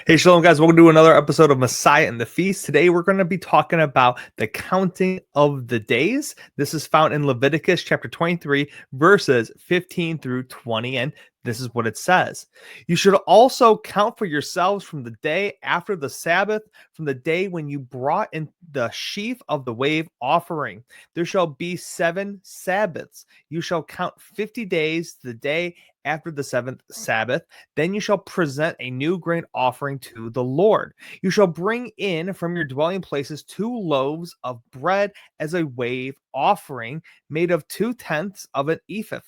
Hey, Shalom, guys. Welcome to another episode of Messiah and the Feast. Today, we're going to be talking about the counting of the days. This is found in Leviticus chapter 23, verses 15 through 20. And this is what it says. You should also count for yourselves from the day after the Sabbath, from the day when you brought in the sheaf of the wave offering. There shall be 7 Sabbaths. You shall count 50 days to the day after the 7th Sabbath. Then you shall present a new grain offering to the Lord. You shall bring in from your dwelling places 2 loaves of bread as a wave offering made of 2/10 of an ephah.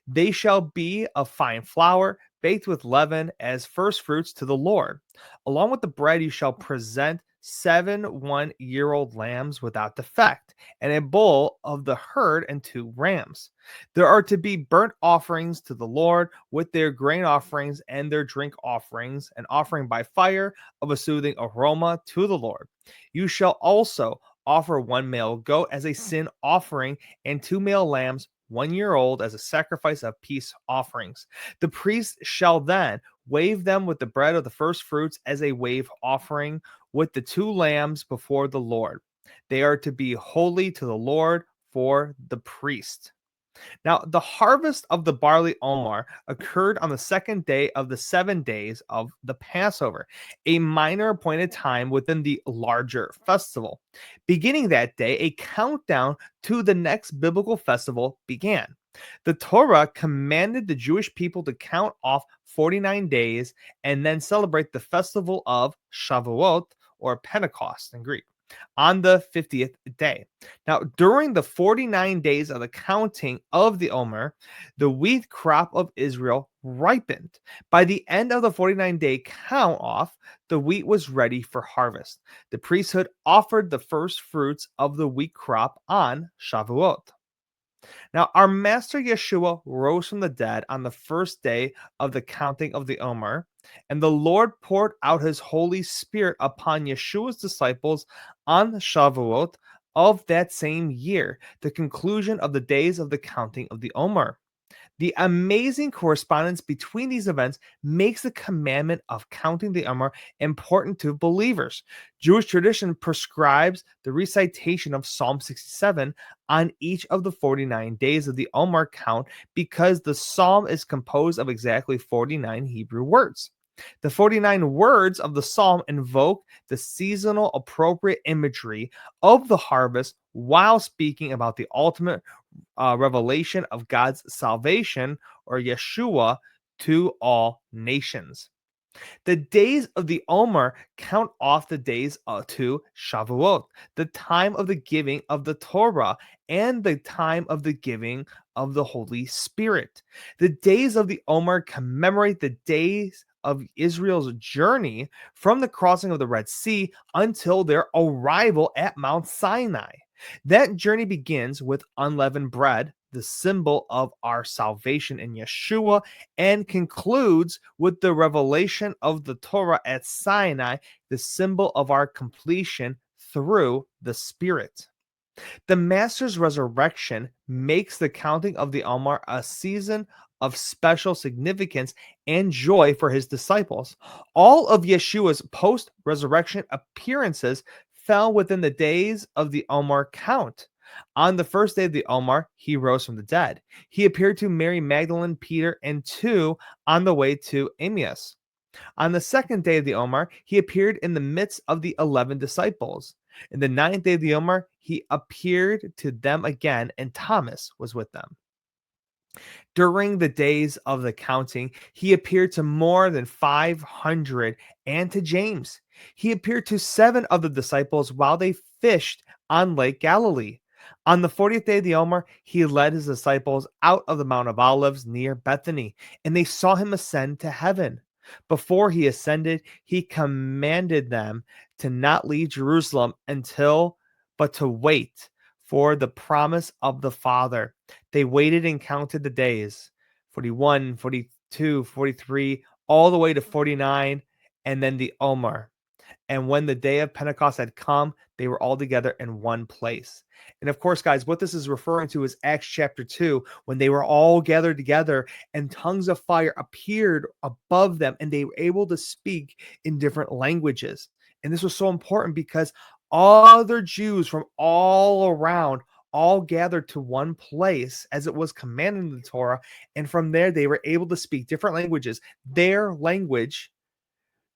They shall be of fine flour, baked with leaven as first fruits to the Lord. Along with the bread, you shall present 7 one-year-old lambs without defect, and a bull of the herd and 2 rams. There are to be burnt offerings to the Lord with their grain offerings and their drink offerings, an offering by fire of a soothing aroma to the Lord. You shall also offer 1 male goat as a sin offering and 2 male lambs 1 year old as a sacrifice of peace offerings. The priest shall then wave them with the bread of the first fruits as a wave offering with the 2 lambs before the Lord. They are to be holy to the Lord for the priest. Now, the harvest of the barley Omar occurred on the second day of the 7 days of the Passover, a minor appointed time within the larger festival. Beginning that day, a countdown to the next biblical festival began. The Torah commanded the Jewish people to count off 49 days and then celebrate the festival of Shavuot, or Pentecost in Greek, on the 50th day. Now, during the 49 days of the counting of the Omer, the wheat crop of Israel ripened. By the end of the 49-day count off, the wheat was ready for harvest. The priesthood offered the first fruits of the wheat crop on Shavuot. Now, our master Yeshua rose from the dead on the first day of the counting of the Omer, and the Lord poured out his Holy Spirit upon Yeshua's disciples on Shavuot of that same year, the conclusion of the days of the counting of the Omer. The amazing correspondence between these events makes the commandment of counting the Omer important to believers. Jewish tradition prescribes the recitation of Psalm 67 on each of the 49 days of the Omer count because the psalm is composed of exactly 49 Hebrew words. The 49 words of the psalm invoke the seasonal appropriate imagery of the harvest while speaking about the ultimate revelation of God's salvation, or Yeshua, to all nations. The days of the Omer count off the days to Shavuot, the time of the giving of the Torah and the time of the giving of the Holy Spirit. The days of the Omer commemorate the days of Israel's journey from the crossing of the Red Sea until their arrival at Mount Sinai. That journey begins with unleavened bread, the symbol of our salvation in Yeshua, and concludes with the revelation of the Torah at Sinai, the symbol of our completion through the Spirit. The Master's resurrection makes the counting of the Omer a season of special significance and joy for his disciples. All of Yeshua's post resurrection appearances fell within the days of the Omer count. On the first day of the Omer, he rose from the dead. He appeared to Mary Magdalene, Peter, and 2 on the way to Emmaus. On the second day of the Omer, he appeared in the midst of the 11 disciples. In the ninth day of the Omer, he appeared to them again, and Thomas was with them. During the days of the counting, he appeared to more than 500 and to James. He appeared to 7 of the disciples while they fished on Lake Galilee. On the 40th day of the Omer, he led his disciples out of the Mount of Olives near Bethany, and they saw him ascend to heaven. Before he ascended, he commanded them to not leave Jerusalem but to wait for the promise of the Father. They waited and counted the days 41, 42, 43, all the way to 49, and then the Omer. And when the day of Pentecost had come, they were all together in one place. And of course, guys, what this is referring to is Acts chapter 2, when they were all gathered together and tongues of fire appeared above them and they were able to speak in different languages. And this was so important because other Jews from all around all gathered to one place as it was commanded in the Torah. And from there, they were able to speak different languages, their language,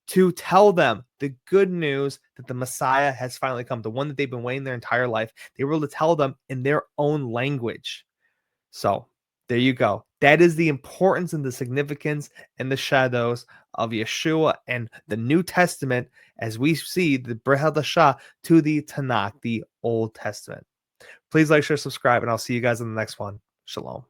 to tell them the good news that the Messiah has finally come, the one that they've been waiting their entire life. They were able to tell them in their own language. So there you go. That is the importance and the significance and the shadows of Yeshua and the New Testament as we see the Brit Hadashah to the Tanakh, the Old Testament. Please like, share, subscribe, and I'll see you guys in the next one. Shalom.